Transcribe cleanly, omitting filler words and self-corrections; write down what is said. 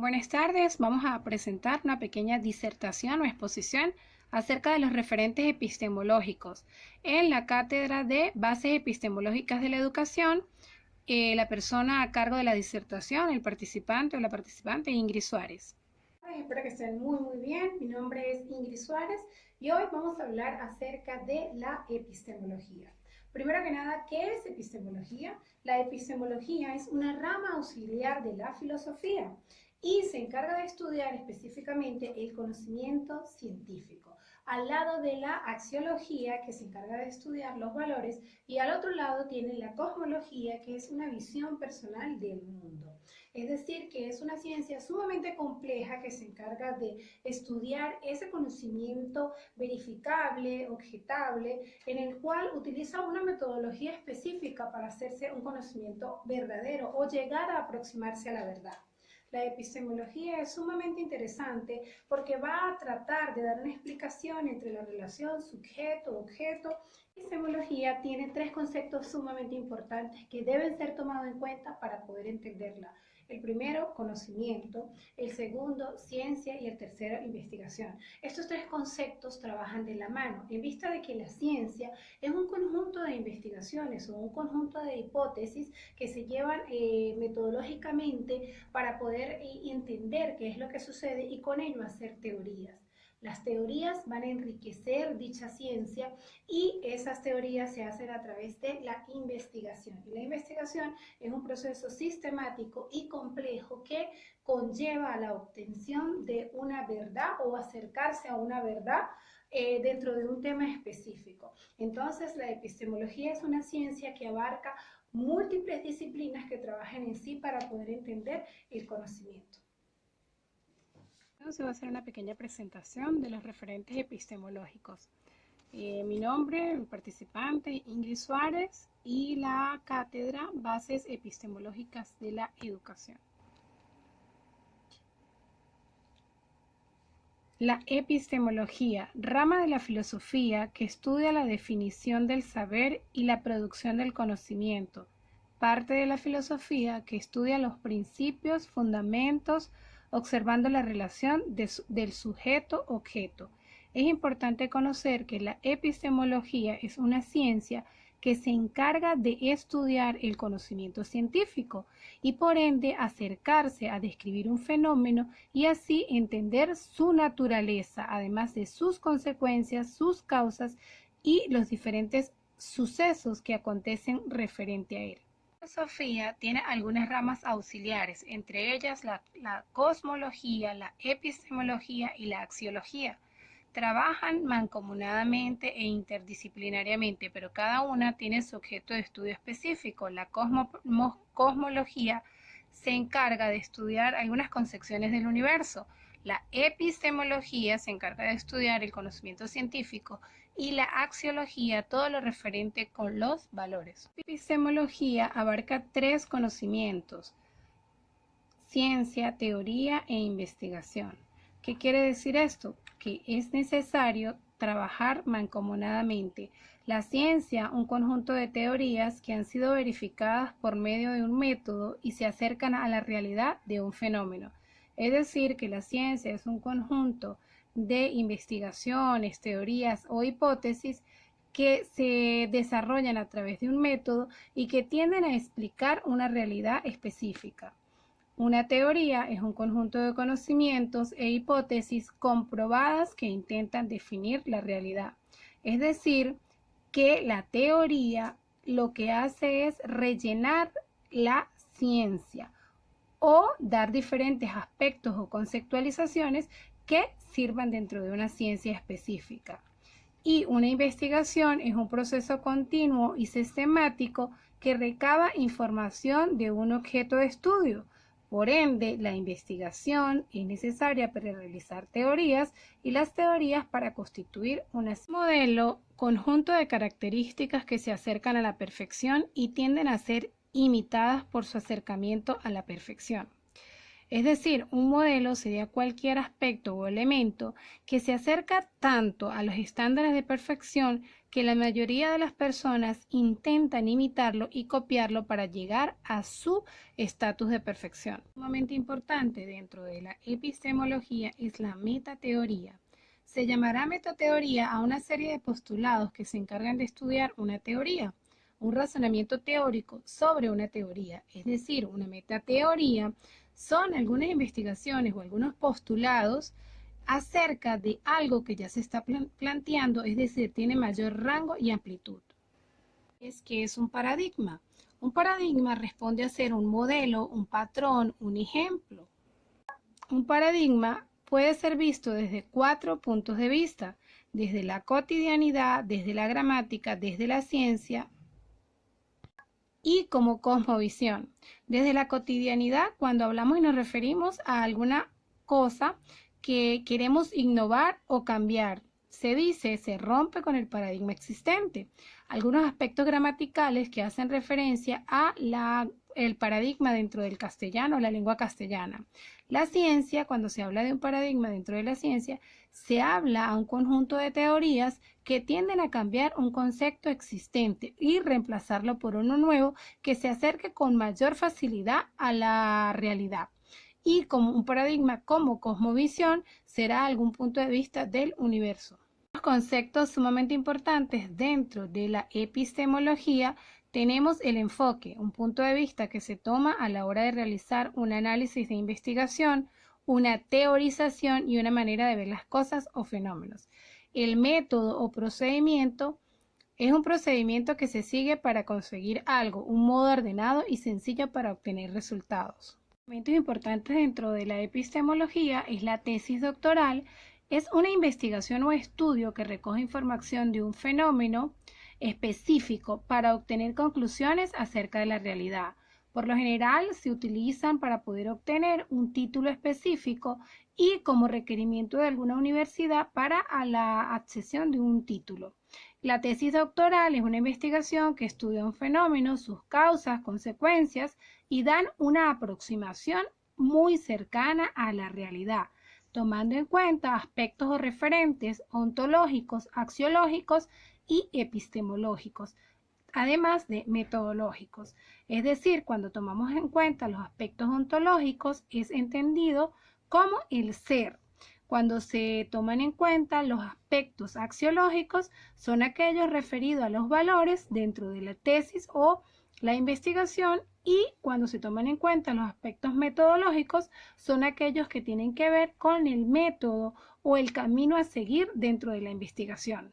Buenas tardes, vamos a presentar una pequeña disertación o exposición acerca de los referentes epistemológicos en la cátedra de Bases Epistemológicas de la Educación. La persona a cargo de la disertación, el participante o la participante, Ingrid Suárez. Espero que estén muy bien. Mi nombre es Ingrid Suárez y hoy vamos a hablar acerca de la epistemología. Primero que nada, ¿qué es epistemología? La epistemología es una rama auxiliar de la filosofía y se encarga de estudiar específicamente el conocimiento científico, al lado de la axiología, que se encarga de estudiar los valores, y al otro lado tiene la cosmología, que es una visión personal del mundo. Es decir, que es una ciencia sumamente compleja que se encarga de estudiar ese conocimiento verificable, objetable, en el cual utiliza una metodología específica para hacerse un conocimiento verdadero o llegar a aproximarse a la verdad. La epistemología es sumamente interesante porque va a tratar de dar una explicación entre la relación sujeto-objeto. La epistemología tiene tres conceptos sumamente importantes que deben ser tomados en cuenta para poder entenderla. El primero, conocimiento; el segundo, ciencia; y el tercero, investigación. Estos tres conceptos trabajan de la mano, en vista de que la ciencia es un conjunto de investigaciones o un conjunto de hipótesis que se llevan metodológicamente para poder entender qué es lo que sucede y con ello hacer teorías. Las teorías van a enriquecer dicha ciencia y esas teorías se hacen a través de la investigación. Y la investigación es un proceso sistemático y complejo que conlleva a la obtención de una verdad o acercarse a una verdad dentro de un tema específico. Entonces, la epistemología es una ciencia que abarca múltiples disciplinas que trabajan en sí para poder entender el conocimiento. Entonces va a hacer una pequeña presentación de los referentes epistemológicos. Mi nombre, el participante, Ingrid Suárez, y la cátedra Bases Epistemológicas de la Educación. La epistemología, rama de la filosofía que estudia la definición del saber y la producción del conocimiento, parte de la filosofía que estudia los principios, fundamentos, observando la relación del sujeto-objeto. Es importante conocer que la epistemología es una ciencia que se encarga de estudiar el conocimiento científico y por ende acercarse a describir un fenómeno y así entender su naturaleza, además de sus consecuencias, sus causas y los diferentes sucesos que acontecen referente a él. La filosofía tiene algunas ramas auxiliares, entre ellas la cosmología, la epistemología y la axiología. Trabajan mancomunadamente e interdisciplinariamente, pero cada una tiene su objeto de estudio específico. La cosmología se encarga de estudiar algunas concepciones del universo. La epistemología se encarga de estudiar el conocimiento científico y la axiología todo lo referente con los valores. La epistemología abarca tres conocimientos: ciencia, teoría e investigación. ¿Qué quiere decir esto? Que es necesario trabajar mancomunadamente. La ciencia, un conjunto de teorías que han sido verificadas por medio de un método y se acercan a la realidad de un fenómeno. Es decir, que la ciencia es un conjunto de investigaciones, teorías o hipótesis que se desarrollan a través de un método y que tienden a explicar una realidad específica. Una teoría es un conjunto de conocimientos e hipótesis comprobadas que intentan definir la realidad. Es decir, que la teoría lo que hace es rellenar la ciencia o dar diferentes aspectos o conceptualizaciones que sirvan dentro de una ciencia específica. Y una investigación es un proceso continuo y sistemático que recaba información de un objeto de estudio. Por ende, la investigación es necesaria para realizar teorías y las teorías para constituir un modelo, conjunto de características que se acercan a la perfección y tienden a ser imitadas por su acercamiento a la perfección. Es decir, un modelo sería cualquier aspecto o elemento que se acerca tanto a los estándares de perfección que la mayoría de las personas intentan imitarlo y copiarlo para llegar a su estatus de perfección. Sumamente importante dentro de la epistemología es la metateoría. Se llamará metateoría a una serie de postulados que se encargan de estudiar una teoría, un razonamiento teórico sobre una teoría, es decir, una metateoría son algunas investigaciones o algunos postulados acerca de algo que ya se está planteando, es decir, tiene mayor rango y amplitud. ¿Qué es un paradigma? Un paradigma responde a ser un modelo, un patrón, un ejemplo. Un paradigma puede ser visto desde 4 puntos de vista, desde la cotidianidad, desde la gramática, desde la ciencia y como cosmovisión. Desde la cotidianidad, cuando hablamos y nos referimos a alguna cosa que queremos innovar o cambiar. Se dice, se rompe con el paradigma existente. Algunos aspectos gramaticales que hacen referencia a el paradigma dentro del castellano, la lengua castellana. La ciencia, cuando se habla de un paradigma dentro de la ciencia, se habla a un conjunto de teorías que tienden a cambiar un concepto existente y reemplazarlo por uno nuevo que se acerque con mayor facilidad a la realidad. Y como un paradigma como cosmovisión será algún punto de vista del universo. Los conceptos sumamente importantes dentro de la epistemología tenemos el enfoque, un punto de vista que se toma a la hora de realizar un análisis de investigación, una teorización y una manera de ver las cosas o fenómenos. El método o procedimiento es un procedimiento que se sigue para conseguir algo, un modo ordenado y sencillo para obtener resultados. Elementos importantes dentro de la epistemología es la tesis doctoral. Es una investigación o estudio que recoge información de un fenómeno específico para obtener conclusiones acerca de la realidad. Por lo general se utilizan para poder obtener un título específico y como requerimiento de alguna universidad para la accesión de un título. La tesis doctoral es una investigación que estudia un fenómeno, sus causas, consecuencias y dan una aproximación muy cercana a la realidad, tomando en cuenta aspectos o referentes ontológicos, axiológicos y epistemológicos, además de metodológicos. Es decir, cuando tomamos en cuenta los aspectos ontológicos es entendido como el ser. Cuando se toman en cuenta los aspectos axiológicos son aquellos referidos a los valores dentro de la tesis o la investigación, y cuando se toman en cuenta los aspectos metodológicos son aquellos que tienen que ver con el método o el camino a seguir dentro de la investigación.